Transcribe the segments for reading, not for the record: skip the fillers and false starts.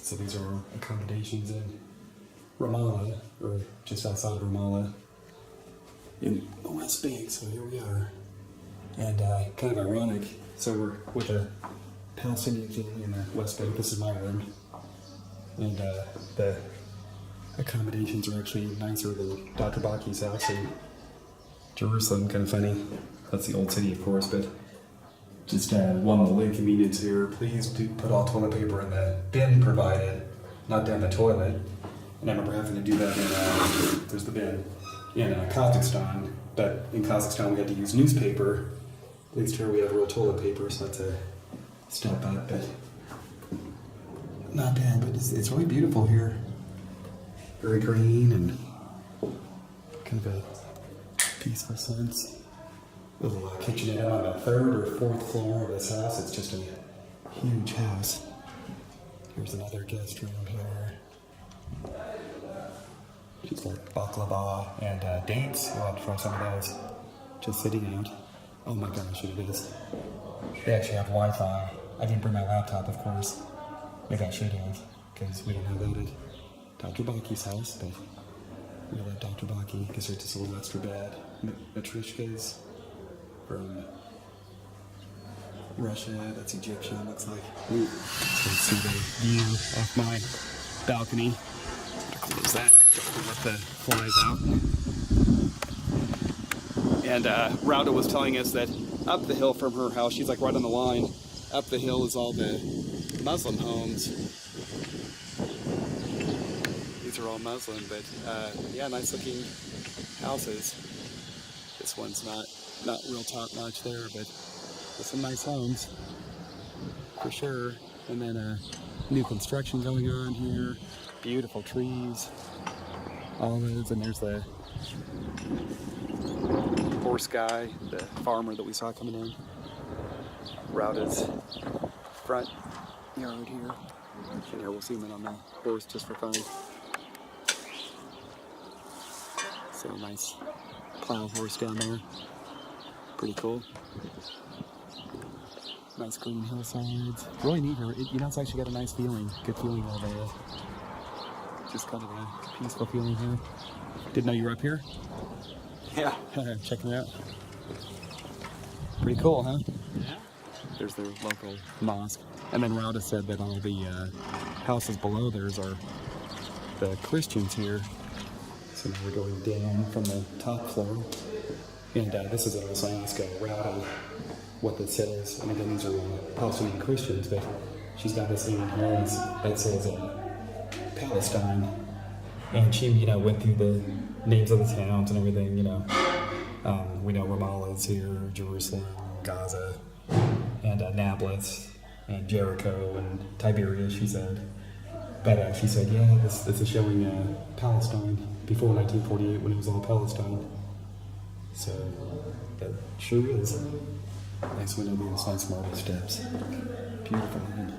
So these are accommodations in Ramallah, or just outside of Ramallah, in the West Bank. So here we are. And kind of ironic, so we're with a Palestinian family in the West Bank. This is my room. And the accommodations are actually nicer than Dr. Baki's house in Jerusalem. Kind of funny. That's the old city, of course, but just one little inconvenience here. Please do put all toilet paper in the bin provided, not down the toilet. And I remember having to do that in, there's the bin, in Kazakhstan. But in Kazakhstan we had to use newspaper. At least here we have real toilet paper, so that's a step up, but not bad. But it's really beautiful here. Very green and kind of a peaceful sense. Little kitchenette on the 3rd or 4th floor of this house. It's just a huge house. Here's another guest room here. Just like baklava and dates. We'll have to try some of those. Just sitting out. Oh my gosh, it is. They actually have Wi-Fi. I didn't bring my laptop, of course. Maybe I should have, because we don't have that at Dr. Baki's house, but we love Dr. Baki because they're just a little extra bad. Matrishkas from Russia, that's Egyptian, looks like. Ooh. So see the view off my balcony. Close that, don't let the flies out. And Rauda was telling us that up the hill from her house, she's like right on the line, up the hill is all the Muslim homes. These are all Muslim, but yeah, nice looking houses. This one's not real top notch there, but there's some nice homes for sure. And then new construction going on here. Beautiful trees, olives, and there's the horse guy, the farmer that we saw coming in. Rauda's front yard here. And here we'll zoom in on the horse just for fun. So nice plow horse down there. Pretty cool. Nice green hillsides. Really neat here. You know, it's actually got a nice feeling. Good feeling all there. Just kind of a peaceful feeling here. Didn't know you were up here? Yeah. Checking it out. Pretty cool, huh? Yeah. There's their local mosque. And then Rauda said that all the houses below theirs are the Christians here. So now we're going down from the top floor. And this is what I was saying, let's go Rauda what this says. And again, these are Palestinian Christians, but she's got this thing in here that says Palestine. And she, you know, went through the names of the towns and everything, you know. We know Ramallah is here, Jerusalem, Gaza, and Nablus, and Jericho, and Tiberias, she said. But she said, yeah, this is showing Palestine before 1948 when it was all Palestine. So that sure is. Nice window, these nice marble steps. Beautiful home.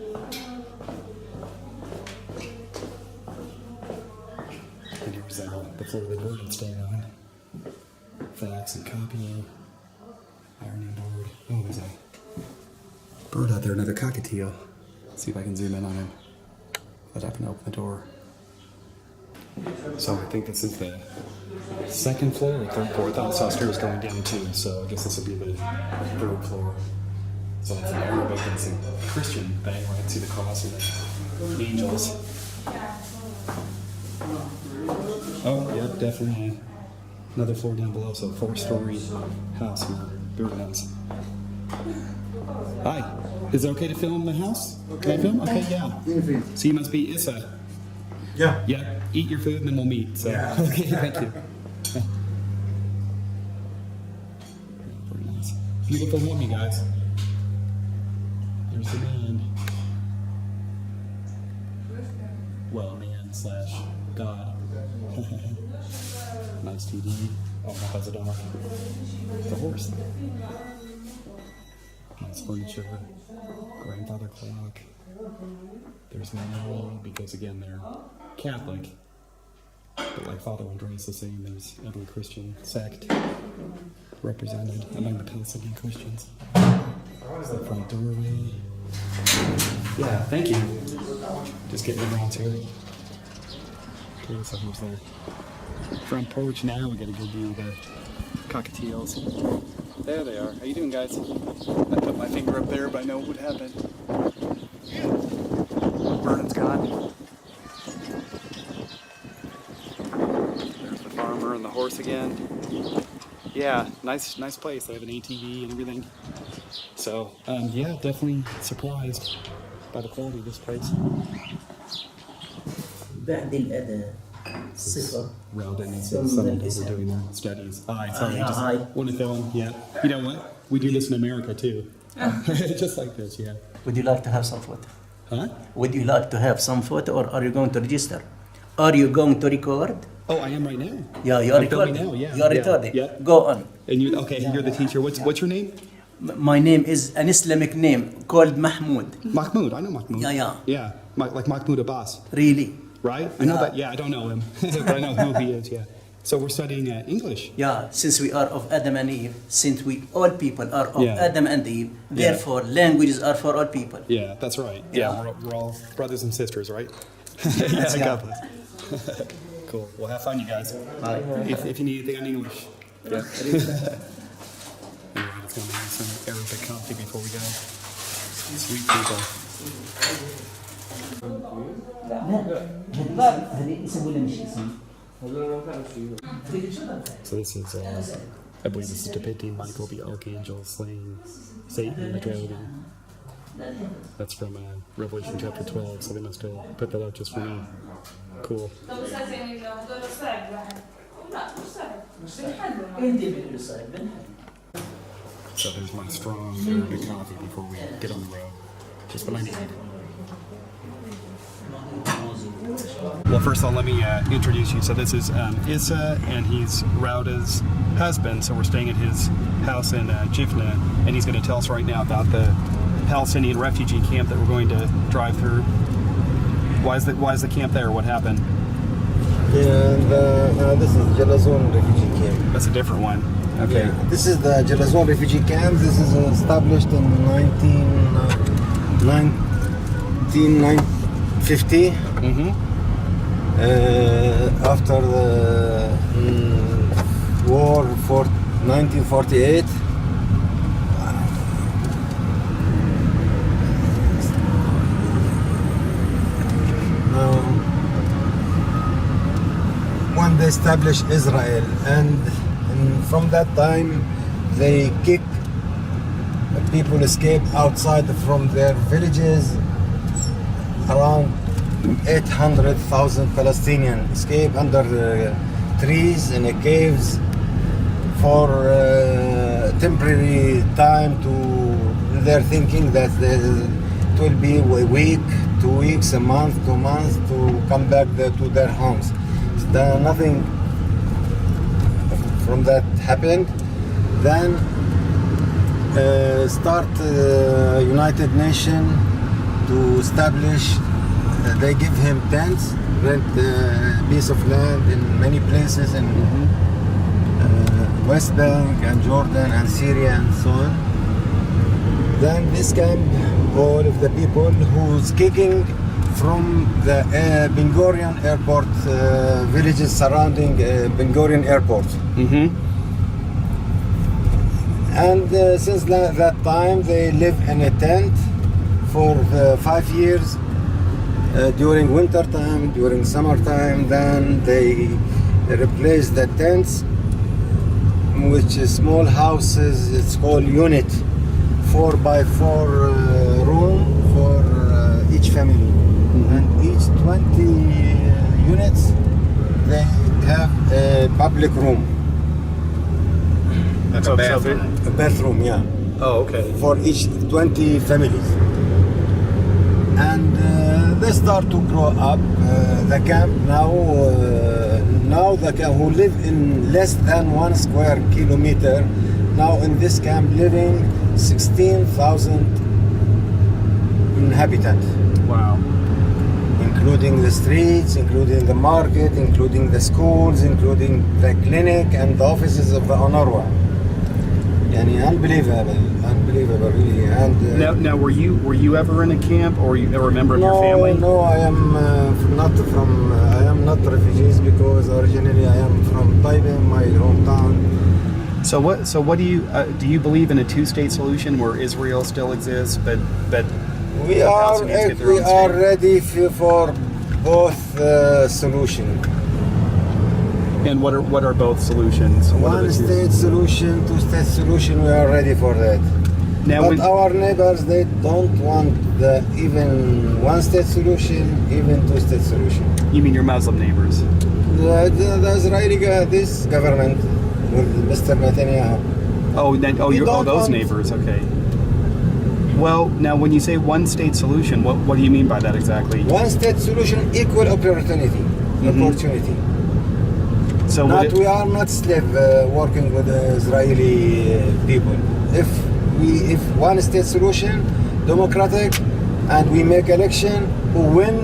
And here's the floor the board would stay on. Fax and copying. Ironing board. Oh, there's a bird out there, another cockatiel. Let's see if I can zoom in on him. Let up and open the door. So I think this is the 2nd floor or 3rd floor. I thought I saw stairs going down too, so I guess this will be the 3rd floor. So it's an Arabic and it's a Christian thing where I can see the cross and the angels. Oh, yep, definitely another floor down below, so 4-story house here. Very nice. Hi, is it okay to film the house? Can I film? Okay, yeah. So you must be Issa. Yeah. Yeah, eat your food and then we'll meet. So, yeah. Okay, thank you. Very nice. Beautiful home, you guys. There's the man. Well, man / God. Nice TV. Oh, how's the dog? The horse. Nice furniture. Grandfather clock. There's no, because again they're Catholic. But like Father Andreas is saying, there's every Christian sect represented among the Palestinian Christians. There's the front doorway. Yeah, thank you. Just getting around to it. Okay, so who's there? Front porch now, we got a good view of the cockatiels. There they are. How you doing, guys? I put my finger up there, but I know what would happen. Vernon's gone. There's the farmer and the horse again. Yeah, nice place. They have an ATV and everything. So, yeah, definitely surprised by the quality of this place. Round in some people doing their studies. Sorry, just want to throw in. Yeah, you know what? We do this in America too. Just like this, yeah. Would you like to have some photo? Huh? Would you like to have some photo, or are you going to register? Are you going to record? Oh, I am right now. Yeah, you are I'm filming recording. now. Yeah, you are yeah, recording. Yeah. Go on. And you okay? You're the teacher. What's your name? My name is an Islamic name called Mahmoud. Mahmoud. I know Mahmoud. Yeah. Yeah, like Mahmoud Abbas. Really? Right? I know that. Yeah, I don't know him, but I know who he is. Yeah. So we're studying English. Yeah, since we are of Adam and Eve, since we all people are of Adam and Eve, therefore languages are for all people. Yeah, that's right. Yeah, we're all brothers and sisters, right? Yeah, God bless. Cool. Well, have fun, you guys. Bye. If you need anything in English. Yeah. Anyway, let's go make some Arabic coffee before we go. Sweet people. So this is, I believe this is depicting Michael the Archangel slaying Satan the dragon. That's from Revelation chapter 12, so they must have put that out just for me. Cool. So there's my strong Arabic coffee before we get on the road. Just what I need. Well, first of all, let me introduce you. So this is Issa, and he's Rauda's husband. So we're staying at his house in Jifna, and he's going to tell us right now about the Palestinian refugee camp that we're going to drive through. Why is the camp there? What happened? Yeah, this is Jalazon refugee camp. That's a different one. Okay. Yeah. This is the Jalazon refugee camp. This is established in 1950. Mm-hmm. After the war for 1948. When they established Israel, and from that time they kick people escape outside from their villages. Around 800,000 Palestinians escape under the trees in the caves for temporary time. They're thinking that it will be a week, 2 weeks, a month, 2 months to come back to their homes. Nothing from that happened. Then start United Nations to establish. They give him tents, rent a piece of land in many places in West Bank and Jordan and Syria and so on. Then this camp, all of the people who's kicking from the Ben Gurion airport, villages surrounding Ben Gurion airport. Mm-hmm. And since that time, they live in a tent for 5 years. During winter time, during summertime, then they replace the tents, which is small houses. It's called unit, 4x4 room for each family. And each 20 units, they have a public room. That's a bathroom. A bathroom, yeah. Oh, okay. For each 20 families. And they start to grow up. The camp now the camp who live in less than 1 square kilometer. Now in this camp living 16,000 inhabitants. Wow. Including the streets, including the market, including the schools, including the clinic and the offices of the UNRWA. Yani unbelievable. unbelievable, really. And Now, were you ever in a camp, or you or a member of your family? No, I am not from. I am not refugees because originally I am from Taipei, my hometown. So what do you believe in a two-state solution where Israel still exists, but We Palestinians get their own are state? ready for both solutions. And what are both solutions? What are One the two? state solution, two state solution. We are ready for that. Now, But when, our neighbors, they don't want even one state solution, even two state solution. you mean your Muslim neighbors? The Israeli this government with Mr. Netanyahu. We don't those want- neighbors. Okay. Well, now when you say one state solution, what do you mean by that exactly? One state solution, equal opportunity. Opportunity. So Not, would we are not slave working with the Israeli people. If one state solution, democratic, and we make election, who win,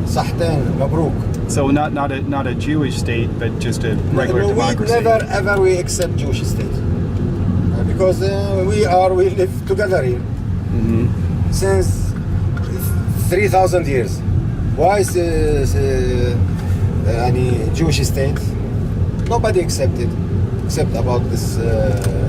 صحتين مبروك. so not a Jewish state, but just a regular democracy. We never ever we accept Jewish state because we live together here since 3,000 years. Why is any Jewish state? Nobody accepted except about this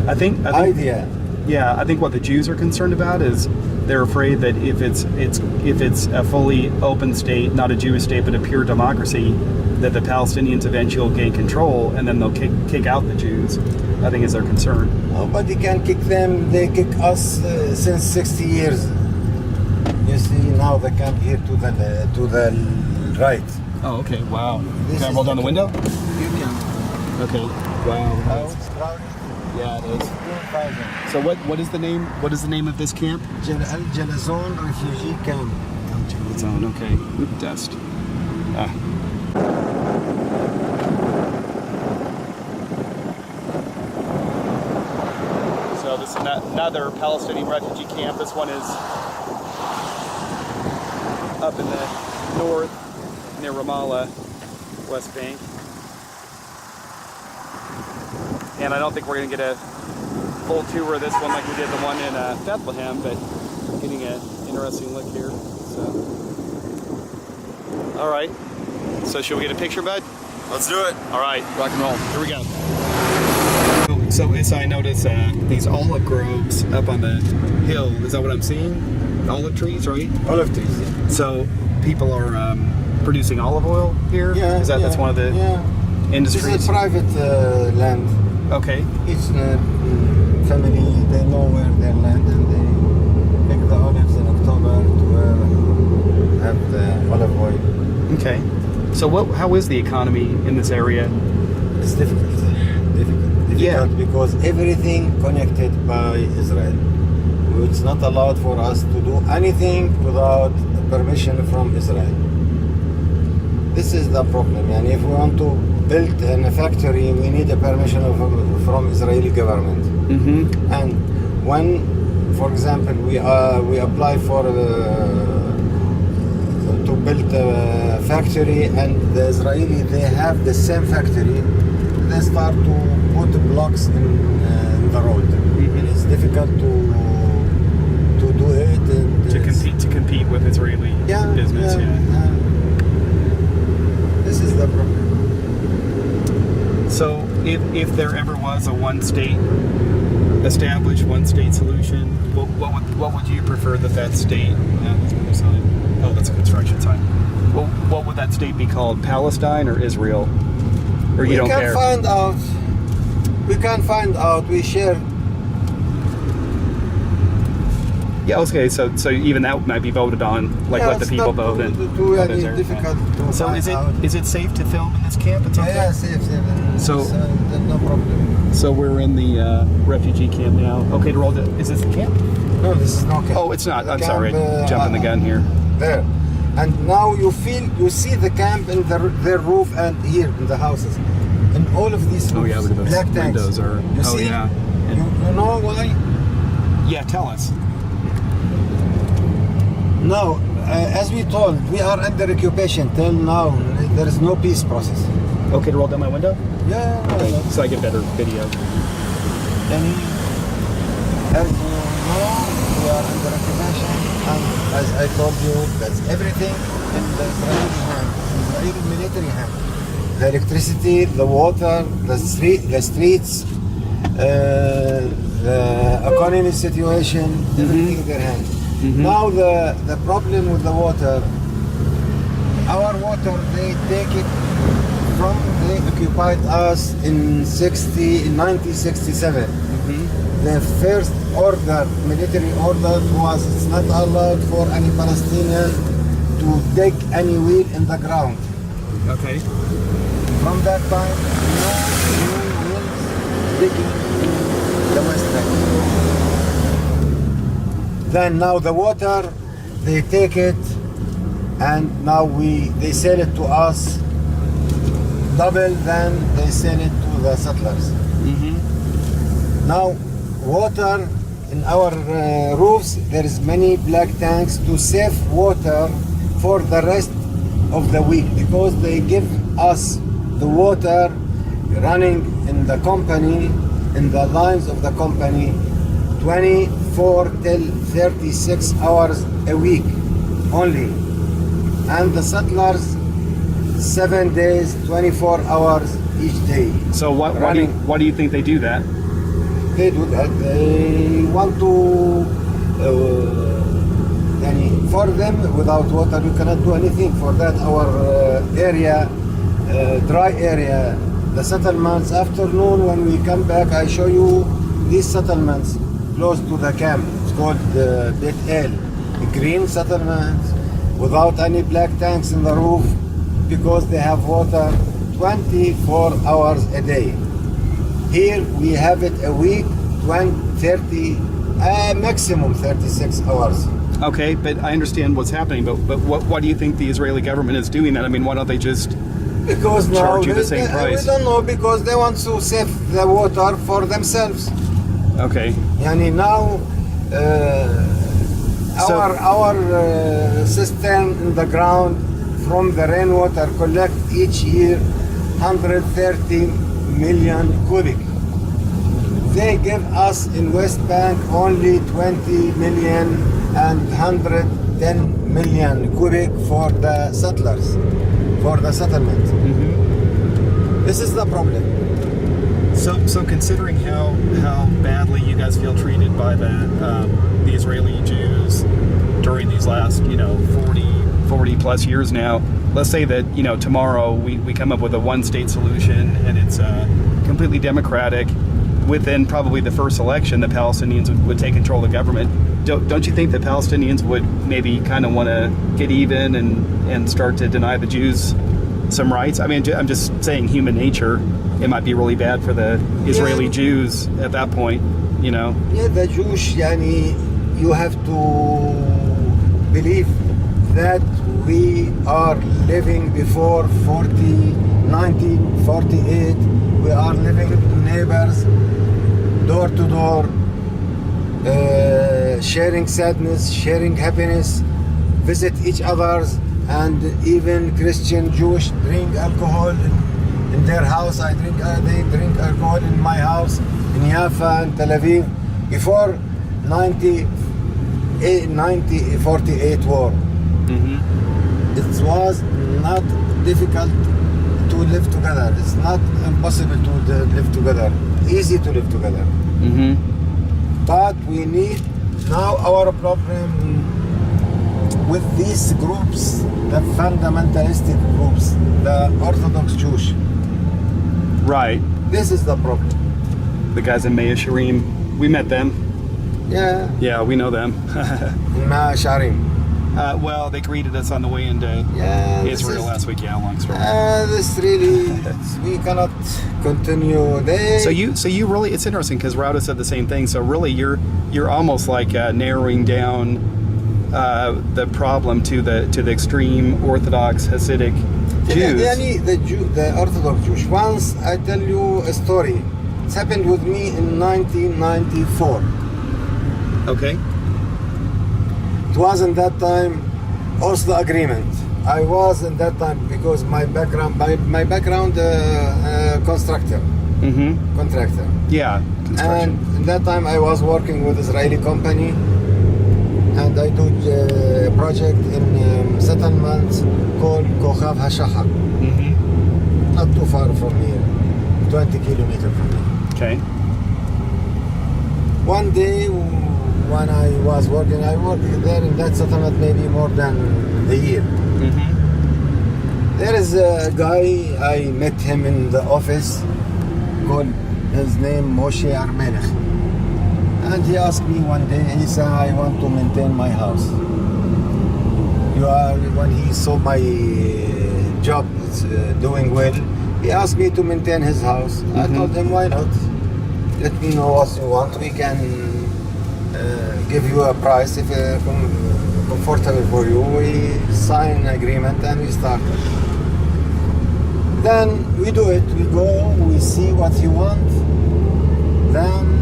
I think idea. Yeah, I think what the Jews are concerned about is they're afraid that if it's a fully open state, not a Jewish state, but a pure democracy, that the Palestinians eventually will gain control, and then they'll kick out the Jews. I think is their concern. Nobody can kick them. They kick us since 60 years. You see, now they come here to the right. Oh, okay. Wow. This Can I is roll down the window? You can. Okay. Wow. It's crowded. Yeah, it is. 2,000. So what is the name? What is the name of this camp? Al Jalazon refugee camp. Zone. Okay. Oop, dust. Ah. So this is another Palestinian refugee camp. This one is up in the north near Ramallah, West Bank. And I don't think we're going to get a full tour of this one like we did the one in Bethlehem, but getting an interesting look here. So, all right. So should we get a picture, bud? Let's do it. All right, rock and roll. Here we go. So Issa, I notice these olive groves up on the hill. Is that what I'm seeing? Olive trees, right? Olive trees. Yeah. So people are producing olive oil here? Yeah. Is that that's one of the industries? This is private land. Okay. Each family, they know where their land, and they pick the olives in October to have the olive oil. Okay. So how is the economy in this area? It's difficult. Yeah. Because everything connected by Israel. It's not allowed for us to do anything without permission from Israel. This is the problem. And if we want to build a factory, we need a permission from Israeli government. And when, for example, we apply for to build a factory, and the Israeli, they have the same factory, they start to put blocks in the road. And it's difficult to do it. And To compete with Israeli business. This is the problem. So if there ever was a established one state solution, what would you prefer that state? That's another sign. Oh, that's a construction sign. Well, what would that state be called? Palestine or Israel? Or you don't care? We can find out. We share. Yeah. Okay. So even that might be voted on, like let the people vote. And Difficult to so find out. is it safe to film in this camp? It's okay? Yeah, safe. So no problem. So we're in the refugee camp now. Okay, to roll. Is this the camp? No, this is not camp. Oh, it's not. I'm Camp, sorry. Jumping the gun here. There. And now you see the camp in their roof and here in the houses. And all of these roofs, Oh yeah, look at those black tanks. windows are. You oh see? yeah. And, You know why? yeah, tell us. No, as we told, we are under occupation till now. There is no peace process. Okay, to roll down my window. Yeah. Okay, so I get better video. Any now we are under occupation, and as I told you, that's everything in the Israeli hand, Israeli military hand. The electricity, the water, the streets, the economy situation, everything in their hand. Now the problem with the water, our water, they take it from, they occupied us in 1967. The first order, military order was it's not allowed for any Palestinian to dig any well in the ground. Okay. From that time, no new wells digging in the West Bank. Then now the water, they take it and now they sell it to us double than they sell it to the settlers. Now water in our roofs, there is many black tanks to save water for the rest of the week, because they give us the water running in the company, in the lines of the company, 24 till 36 hours a week only, and the settlers 7 days, 24 hours each day. So why do you think they do that? They do that. They want to. For them, without water, you cannot do anything. For that, our area, dry area, the settlements. Afternoon, when we come back, I show you these settlements close to the camp. It's called Bet El, green settlements, without any black tanks in the roof, because they have water 24 hours a day. Here we have it a week, 30, maximum 36 hours. Okay, but I understand what's happening, but why do you think the Israeli government is doing that? I mean, why don't they just because charge you now the same price? We don't know, because they want to save the water for themselves. Okay. Yani now our system in the ground from the rainwater collect each year 130 million cubic. They give us in West Bank only 20 million and 110 million cubic for the settlers, for the settlement. This is the problem. So considering how badly you guys feel treated by the Israeli Jews during these last 40 plus years now, let's say that tomorrow we come up with a one-state solution and it's completely democratic. Within probably the first election, the Palestinians would take control of the government. Don't you think the Palestinians would maybe kind of want to get even and start to deny the Jews some rights? I mean, I'm just saying human nature. It might be really bad for the Israeli Jews at that point, Yeah, the Jewish, you have to believe that we are living before 1948. We are living neighbors, door to door, sharing sadness, sharing happiness, visit each other's, and even Christian, Jewish drink alcohol in their house. They drink alcohol in my house in Jaffa and Tel Aviv before 1948 war. It was not difficult to live together. It's not impossible to live together. Easy to live together. But we need now our problem with these groups, the fundamentalistic groups, the Orthodox Jews. right? This is the problem. The guys in Mea Sharim, we met them. Yeah. Yeah, we know them. In Mea Sharim. Well, they greeted us on the way into Israel last week. Yeah, long story. This really, we cannot continue. So you really, it's interesting because Rauda said the same thing. So really, you're almost like narrowing down the problem to the extreme Orthodox Hasidic Jews. The Orthodox Jews. Once I tell you a story. It happened with me in 1994. Okay. It was in that time Oslo agreement. I was in that time because my background constructor. Mm-hmm. Contractor. Yeah. Construction. And that time I was working with Israeli company, and I do a project in settlements called Kochav HaShahar. Not too far from here, 20 kilometers from here. Okay. One day when I was working, I worked there in that settlement maybe more than a year. There is a guy, I met him in the office, called his name Moshe Armelech. And he asked me one day, Issa, I want to maintain my house. When he saw my job doing well, he asked me to maintain his house. I told him, why not? Let me know what you want. We can give you a price if comfortable for you. We sign an agreement and we start. Then we do it. We go, we see what he wants. Then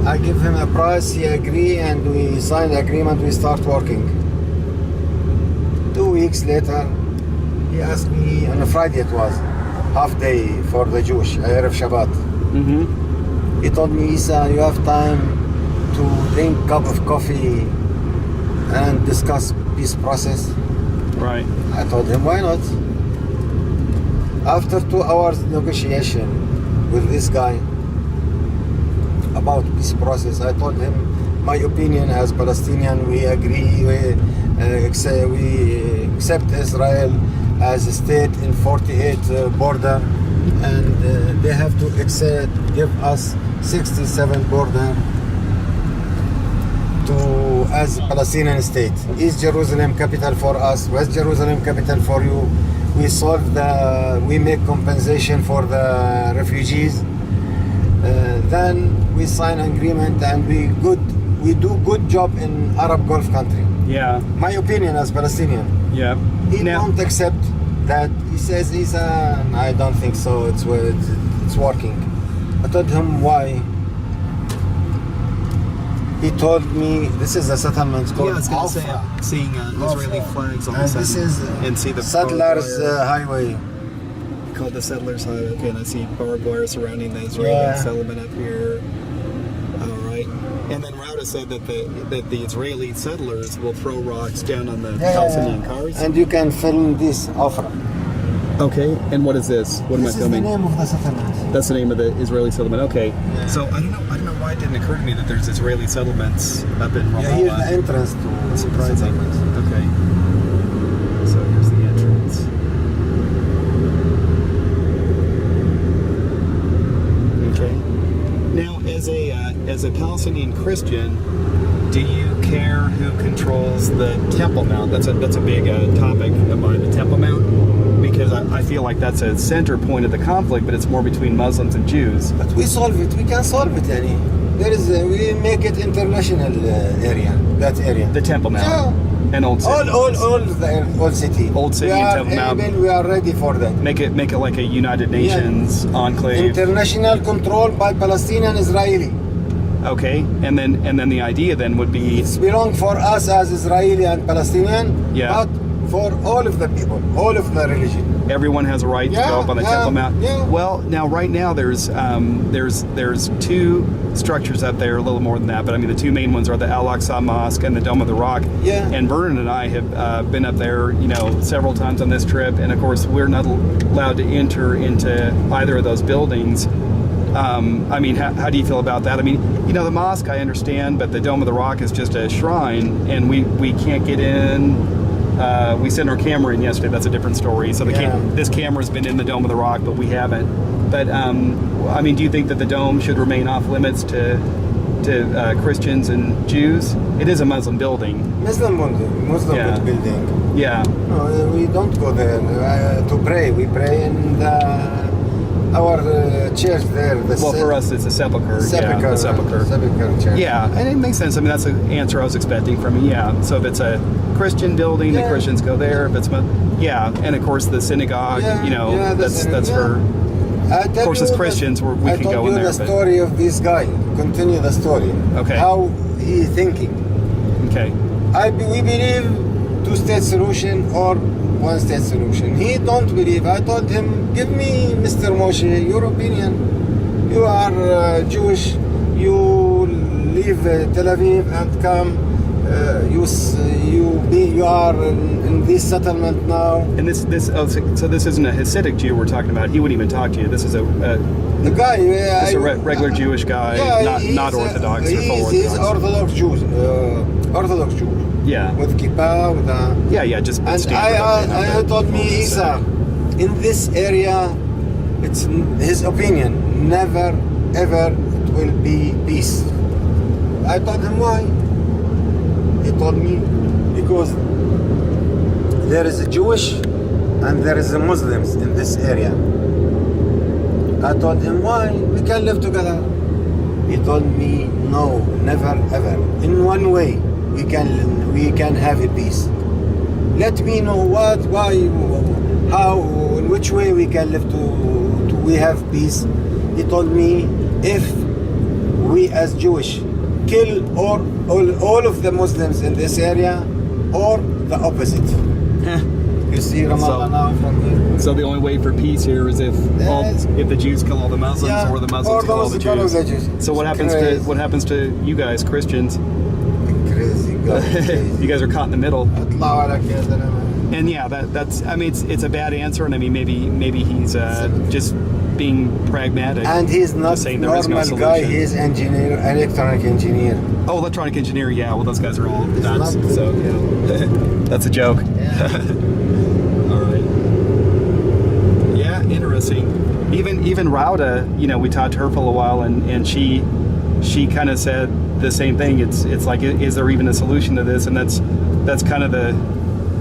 I give him a price, he agree, and we sign the agreement, we start working. 2 weeks later, he asked me, on a Friday it was, half day for the Jewish, Erev Shabbat. He told me, Issa, you have time to drink a cup of coffee and discuss peace process. Right. I told him, why not? After 2 hours negotiation with this guy about peace process, I told him my opinion as Palestinian. We agree, we accept Israel as a state in 48 border, and they have to give us 67 border as Palestinian state. East Jerusalem capital for us, West Jerusalem capital for you. We make compensation for the refugees. Then we sign agreement and we do good job in Arab Gulf country. Yeah. My opinion as Palestinian. Yeah. He don't accept that. He says, I don't think so. It's working. I told him why. He told me this is a settlement called Afra. Seeing Israeli flags on And this is and see the Settlers Highway. called the Settlers Highway. Okay, and I see barbed wire surrounding the Israeli settlement up here. All right. And then Rauda said that the Israeli settlers will throw rocks down on the Palestinian cars. And you can film this Afra. Okay, and what is this? What This am I is the filming? name of the settlement. That's the name of the Israeli settlement. Okay. So I don't know why it didn't occur to me that there's Israeli settlements up in Ramallah. Yeah, here's the entrance to That's surprising. the settlement. Okay. So here's the entrance. Okay. Now, as a Palestinian Christian, do you care who controls the Temple Mount? That's a big topic of mine, the Temple Mount, because I feel like that's a center point of the conflict, but it's more between Muslims and Jews. But we solve it. We can solve it, Yani. We make it international area. That area. The Temple Mount. Yeah. And Old City. Old city. Old City and Temple Mount. We are ready for that. Make it like a United Nations enclave. International control by Palestinian Israeli. Okay, and then the idea then would be It's belong for us as Israeli and Palestinian. Yeah. But for all of the people, all of the religion. everyone has a right to go up on the Temple Mount. Yeah. Well, now right now there's two structures up there, a little more than that, but I mean the two main ones are the Al-Aqsa Mosque and the Dome of the Rock. Yeah. And Vernon and I have been up there, several times on this trip, and of course we're not allowed to enter into either of those buildings. I mean, how do you feel about that? I mean, the mosque I understand, but the Dome of the Rock is just a shrine, and we can't get in. We sent our camera in yesterday. That's a different story. So this camera's been in the Dome of the Rock, but we haven't. But I mean, do you think that the dome should remain off limits to Christians and Jews? It is a Muslim building. Muslim building. Yeah. No, we don't go there to pray. We pray in our church there. For us, it's a sepulcher. Sepulcher. The sepulcher. Sepulcher church. Yeah, and it makes sense. I mean, that's an answer I was expecting from you. Yeah. So if it's a Christian building, the Christians go there. If it's and of course the synagogue. That's for. Of course, as Christians, we can go in there. I told you the story of this guy. Continue the story. Okay. How he thinking. Okay. We believe two-state solution or one-state solution. He don't believe. I told him, give me, Mr. Moshe, your opinion. You are Jewish. you leave Tel Aviv and come. You are in this settlement now. And so this isn't a Hasidic Jew we're talking about. He wouldn't even talk to you. This is The guy, just a regular Jewish guy, not Orthodox or full Orthodox. He's Orthodox Jew. Yeah. With kippah, with a... Yeah, just And I told me, Issa, in this area, it's his opinion, never ever it will be peace. I told him why. He told me because there is a Jewish and there is a Muslims in this area. I told him why we can live together. He told me no, never ever. In one way we can have a peace. Let me know what, why, how, in which way we can live to we have peace. He told me if we as Jewish kill all of the Muslims in this area or the opposite. You see Ramallah now from here. So the only way for peace here is if the Jews kill all the Muslims or the Muslims kill all the Jews. So what happens to you guys, Christians? Crazy guy. You guys are caught in the middle. And yeah, that's I mean it's a bad answer, and I mean maybe he's just being pragmatic. And he's not saying there is no normal guy. He's engineer, electronic engineer. Oh, electronic engineer. Yeah, well, those guys are all nuts. So that's a joke. Yeah. All right. Yeah, interesting. Even Rauda, we talked to her for a while, and she kind of said the same thing. It's like, is there even a solution to this? And that's kind of the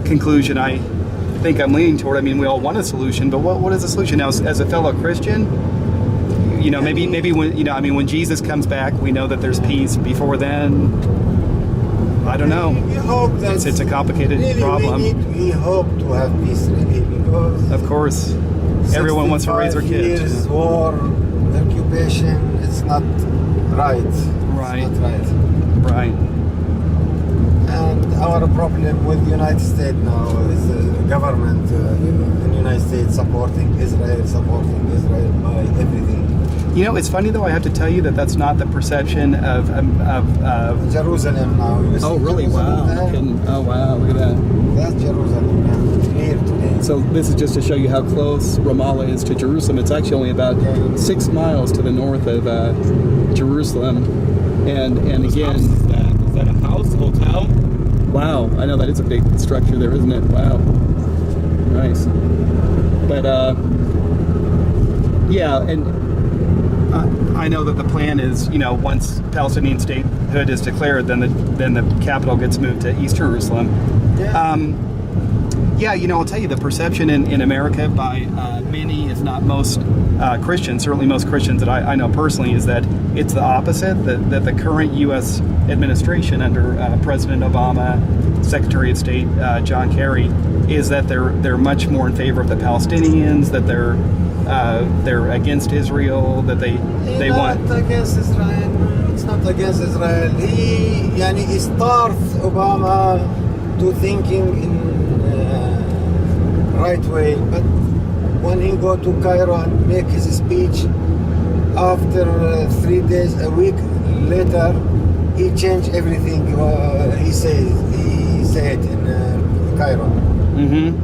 conclusion I think I'm leaning toward. I mean, we all want a solution, but what is the solution? Now, as a fellow Christian, maybe when Jesus comes back, we know that there's peace. Before then, I don't know. We hope that it's a complicated problem. We hope to have peace, really, because of course, everyone wants to raise their kids. Years war, occupation, it's not right. Right. It's not right. Right. And our problem with the United States now is the government in the United States supporting Israel by everything. It's funny though. I have to tell you that's not the perception of Jerusalem now. Oh, really? Wow. Oh, wow. Look at that. That's Jerusalem. Yeah. Clear today. So this is just to show you how close Ramallah is to Jerusalem. It's actually only about 6 miles to the north of Jerusalem. And again, is that a house, hotel? Wow, I know that is a big structure there, isn't it? Wow, nice. But yeah, and I know that the plan is, once Palestinian statehood is declared, then the capital gets moved to East Jerusalem. Yeah. I'll tell you, the perception in America by many, if not most Christians, certainly most Christians that I know personally, is that it's the opposite, that the current U.S. administration under President Obama, Secretary of State John Kerry, is that they're much more in favor of the Palestinians, that they're against Israel, that they want... Not against Israel. It's not against Israel. He starts Obama to thinking in right way, but when he go to Cairo and make his speech, after 3 days, a week later, he changed everything. He said in Cairo. Mm-hmm.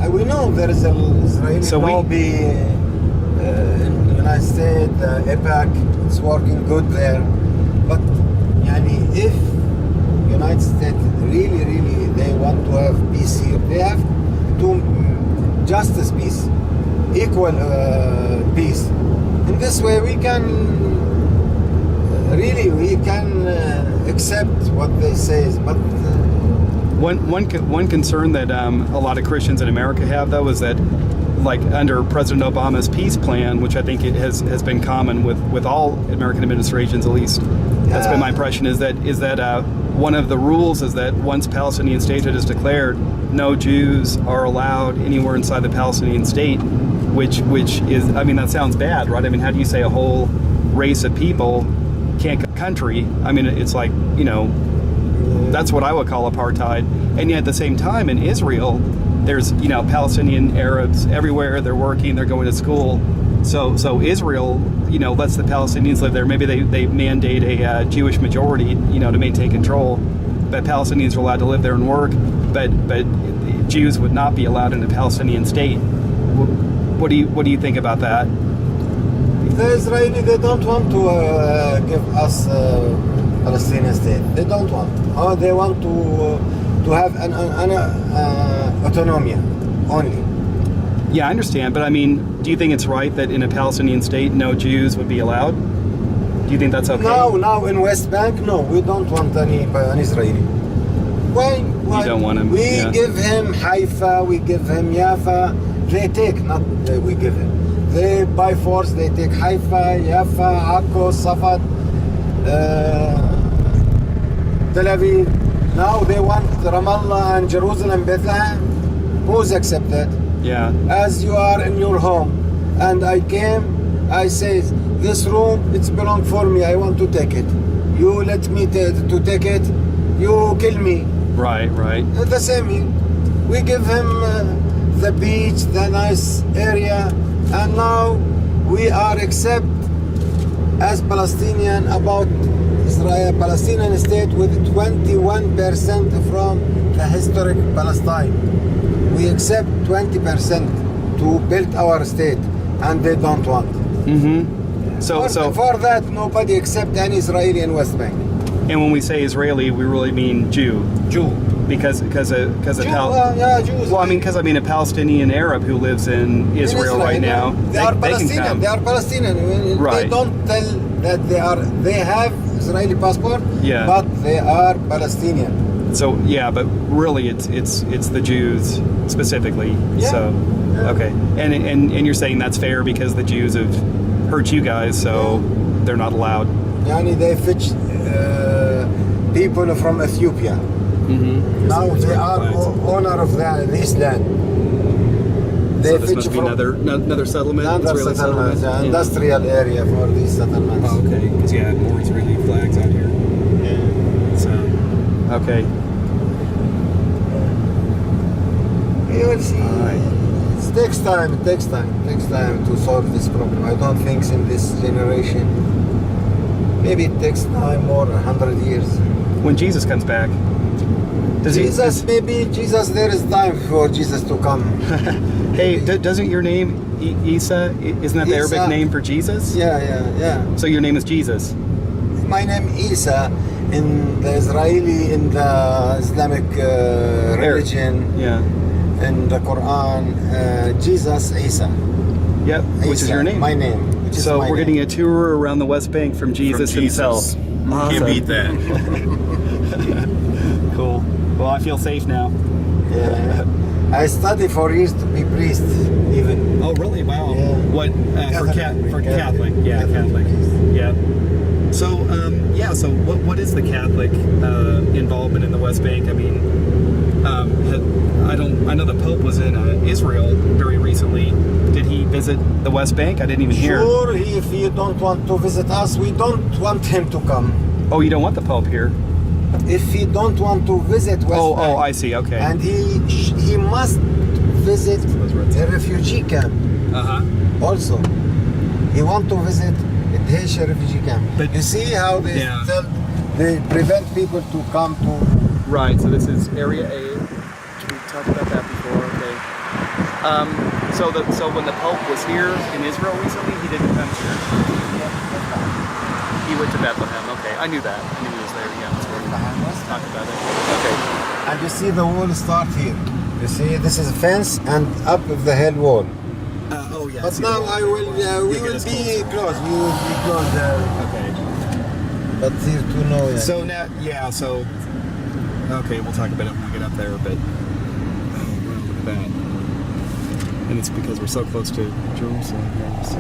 And we know there is an Israeli lobby in the United States, AIPAC, it's working good there. But if United States really they want to have peace here, they have to justice peace, equal peace. In this way we can accept what they say, but one concern that a lot of Christians in America have, though, is that, like under President Obama's peace plan, which I think it has been common with all American administrations, at least that's been my impression, is that one of the rules is that once Palestinian statehood is declared, no Jews are allowed anywhere inside the Palestinian state, which is, I mean, that sounds bad, right? I mean, how do you say a whole race of people can't country? I mean, it's like, That's what I would call apartheid. And yet at the same time in Israel, there's, you know, Palestinian Arabs everywhere. They're working, they're going to school. So Israel, you know, lets the Palestinians live there. Maybe they mandate a Jewish majority, you know, to maintain control. But Palestinians are allowed to live there and work. But Jews would not be allowed in a Palestinian state. What do you think about that? The Israeli, they don't want to give us Palestinian state. They don't want. They want to have an autonomy only. Yeah, I understand, but I mean, do you think it's right that in a Palestinian state, no Jews would be allowed? Do you think that's okay? No, in West Bank, no, we don't want an Israeli. Why? You don't want him? We give him Haifa, we give him Jaffa. They take, not we give him. They, by force, they take Haifa, Jaffa, Akko, Safad, Tel Aviv. Now they want Ramallah and Jerusalem, Bethlehem. Who's accepted? Yeah. As you are in your home, and I came, I say, this room, it's belong for me, I want to take it. You let me to take it, you kill me. Right. The same, we give him the beach, the nice area, and now we are accept as Palestinian about Israel, Palestinian state with 21% from the historic Palestine. We accept 20% to build our state, and they don't want. Mm-hmm. So for that, nobody accept any Israeli in West Bank. And when we say Israeli, we really mean Jew. Because Jews. Well, I mean, because a Palestinian Arab who lives in Israel right now, they are Palestinian. They are Palestinian. Right. They don't tell that they have Israeli passport. Yeah. But they are Palestinian. So yeah, but really, it's the Jews specifically. Yeah. So okay, and you're saying that's fair because the Jews have hurt you guys, so they're not allowed. Yani they fetch people from Ethiopia. Mm-hmm. Now they are owner of this land. They So this must be another settlement. Another Israeli settlement, Yeah. industrial area for these settlements. Oh, okay, because more Israeli flags out here. Yeah. So okay. You will see. All right. It takes time. It takes time to solve this problem. I don't think in this generation. Maybe it takes time, more 100 years. When Jesus comes back, Maybe Jesus. There is time for Jesus to come. Hey, doesn't your name Issa? Isn't that the Issa. Arabic name for Jesus? Yeah. So your name is Jesus. My name Issa. In the Islamic religion. Yeah. In the Quran, Jesus Issa. Yep. Which is your name? My name. So we're getting a tour around the West Bank from Jesus himself. Awesome. Can't beat that. Cool. Well, I feel safe now. Yeah. I studied for years to be priest, even. Oh, really? Wow. Yeah. What for Catholic? Yeah, Catholic. Yeah. So So what is the Catholic involvement in the West Bank? I mean, I know the Pope was in Israel very recently. Did he visit the West Bank? I didn't even hear. Sure, if you don't want to visit us, we don't want him to come. Oh, you don't want the Pope here? If he don't want to visit West Bank. Oh, I see. Okay. And he must visit a refugee camp. Also, he want to visit the Haitian refugee camp. But you see how they prevent people to come to. Right. So this is Area A. We talked about that before. Okay. So when the Pope was here in Israel recently, he didn't come here. He went to Bethlehem. Okay, I knew that. I knew he was there. Yeah, that's where we talked about it. Okay. And you see the wall start here. You see, this is a fence and up of the hill wall. Oh yeah. But now we will be close. We will be close there. Okay. But here to know. Yeah. So now, okay, we'll talk about it when we get up there. But look at that. And it's because we're so close to Jerusalem here. So.